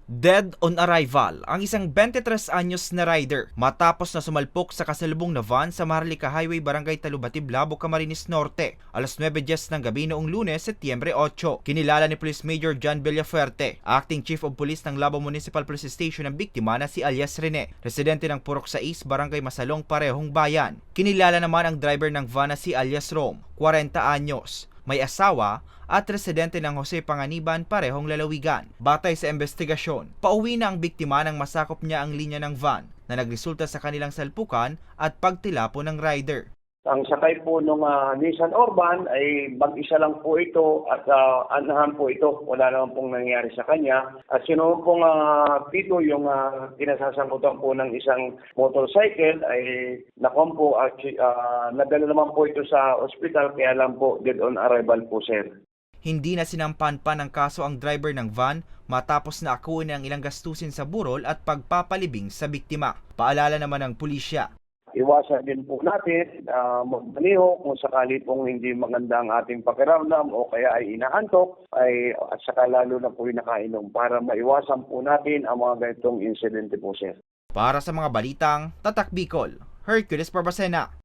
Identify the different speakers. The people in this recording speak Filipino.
Speaker 1: Dead on arrival ang isang 23 anyos na rider matapos na sumalpok sa kasalubong na van sa Maharlika Highway, Barangay Talubatib, Labo, Camarines Norte, alas 9:10 ng gabi noong Lunes, Setyembre 8. Kinilala ni Police Major John Villafuerte, Acting Chief of Police ng Labo Municipal Police Station, ang biktima na si alias Rene, residente ng Purok 6, Barangay Masalong, Parehong Bayan. Kinilala naman ang driver ng van na si alias Rom, 40 anyos. May asawa at residente ng Jose Panganiban, Parehong Lalawigan. Batay sa investigasyon, pauwi na ang biktima nang masakop niya ang linya ng van na nagresulta sa kanilang salpukan at pagtilapo ng rider.
Speaker 2: Ang sakay po ng Nissan Urban ay mag-isa lang po ito at anahan po ito. Wala naman pong nangyari sa kanya. At sino pong Tito, yung kinasasangkutan po ng isang motorcycle ay nakuha po at nadala naman po ito sa ospital, kaya lang po dead on arrival po, sir.
Speaker 1: Hindi na sinampan pa ng kaso ang driver ng van matapos na akuin ang ilang gastusin sa burol at pagpapalibing sa biktima. Paalala naman ng pulisya.
Speaker 2: Iwasan din po natin magmaniho kung sakali pong hindi maganda ang ating pakiramdam o kaya ay inaantok at saka lalo na po nakainom para maiwasan po natin ang mga ganitong insidente po, sir.
Speaker 1: Para sa mga balitang Tatak Bicol, Hercules Barbacena.